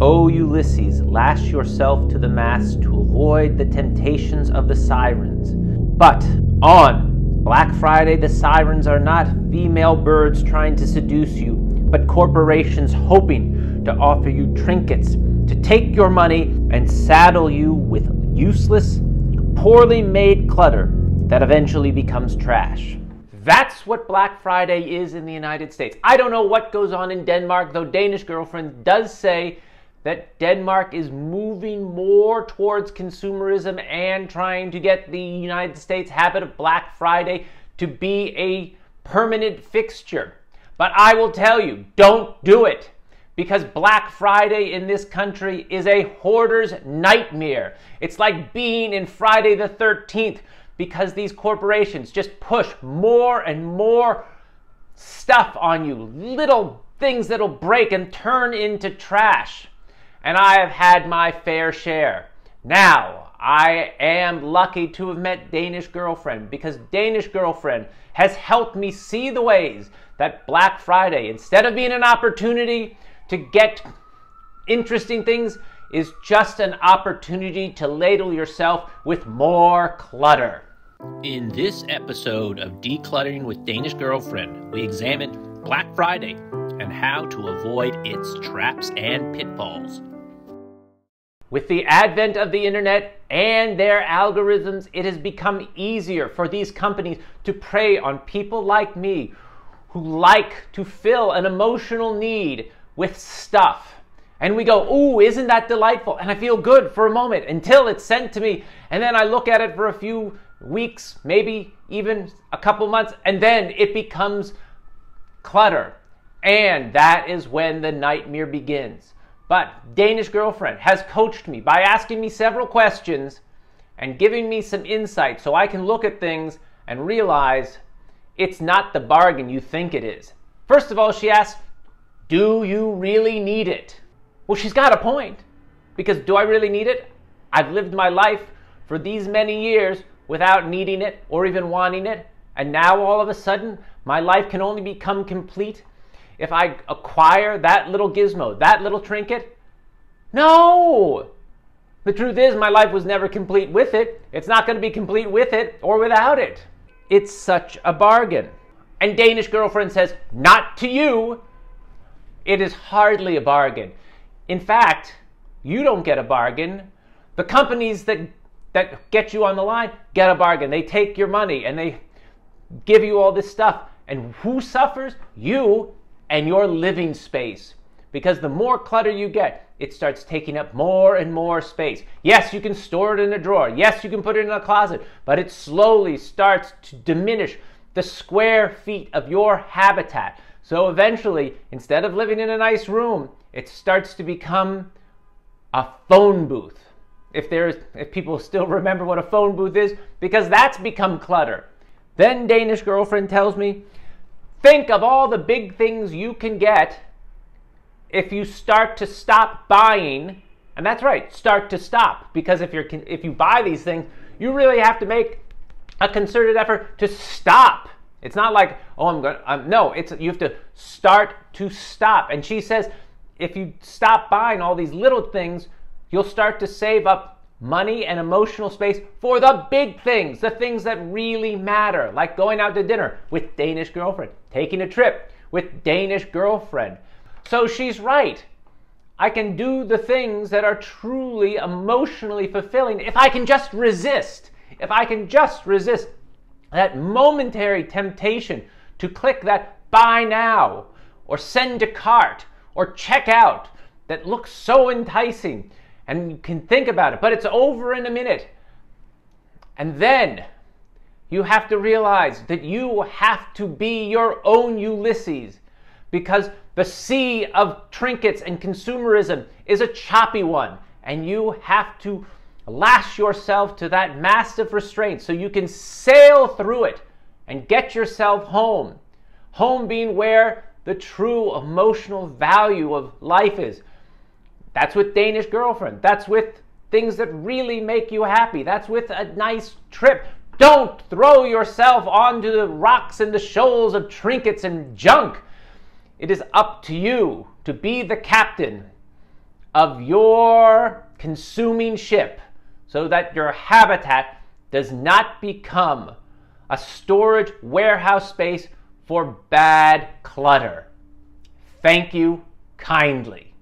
O Ulysses, lash yourself to the mast to avoid the temptations of the sirens. But on Black Friday, the sirens are not female birds trying to seduce you, but corporations hoping to offer you trinkets, to take your money and saddle you with useless, poorly made clutter that eventually becomes trash. That's what Black Friday is in the United States. I don't know what goes on in Denmark, though Danish Girlfriend does say that Denmark is moving more towards consumerism and trying to get the United States habit of Black Friday to be a permanent fixture. But I will tell you, don't do it, because Black Friday in this country is a hoarder's nightmare. It's like being in Friday the 13th, because these corporations just push more and more stuff on you, little things that'll break and turn into trash. And I have had my fair share. Now, I am lucky to have met Danish Girlfriend, because Danish Girlfriend has helped me see the ways that Black Friday, instead of being an opportunity to get interesting things, is just an opportunity to ladle yourself with more clutter. In this episode of Decluttering with Danish Girlfriend, we examine Black Friday and how to avoid its traps and pitfalls. With the advent of the internet and their algorithms, it has become easier for these companies to prey on people like me who like to fill an emotional need with stuff. And we go, ooh, isn't that delightful? And I feel good for a moment until it's sent to me. And then I look at it for a few weeks, maybe even a couple months, and then it becomes clutter. And that is when the nightmare begins. But Danish Girlfriend has coached me by asking me several questions and giving me some insight so I can look at things and realize it's not the bargain you think it is. First of all, she asks, do you really need it? Well, she's got a point, because do I really need it? I've lived my life for these many years without needing it or even wanting it, and now all of a sudden my life can only become complete if I acquire that little gizmo, that little trinket? No! The truth is, my life was never complete with it. It's not going to be complete with it or without it. It's such a bargain. And Danish Girlfriend says, not to you. It is hardly a bargain. In fact, you don't get a bargain. The companies that get you on the line get a bargain. They take your money and they give you all this stuff. And who suffers? You and your living space. Because the more clutter you get, it starts taking up more and more space. Yes, you can store it in a drawer. Yes, you can put it in a closet. But it slowly starts to diminish the square feet of your habitat. So eventually, instead of living in a nice room, it starts to become a phone booth. If people still remember what a phone booth is, because that's become clutter. Then Danish Girlfriend tells me, think of all the big things you can get if you start to stop buying. And that's right, start to stop. Because if you buy these things, you really have to make a concerted effort to stop. It's not like, oh, no, you have to start to stop. And she says, if you stop buying all these little things, you'll start to save up money and emotional space for the big things, the things that really matter, like going out to dinner with Danish Girlfriend, taking a trip with Danish Girlfriend. So she's right. I can do the things that are truly emotionally fulfilling if I can just resist. If I can just resist that momentary temptation to click that buy now or send to cart or check out that looks so enticing. And you can think about it, but it's over in a minute. And then you have to realize that you have to be your own Ulysses, because the sea of trinkets and consumerism is a choppy one, and you have to lash yourself to that mast of restraint so you can sail through it and get yourself home. Home being where the true emotional value of life is. That's with Danish Girlfriend. That's with things that really make you happy. That's with a nice trip. Don't throw yourself onto the rocks and the shoals of trinkets and junk. It is up to you to be the captain of your consuming ship so that your habitat does not become a storage warehouse space for bad clutter. Thank you kindly.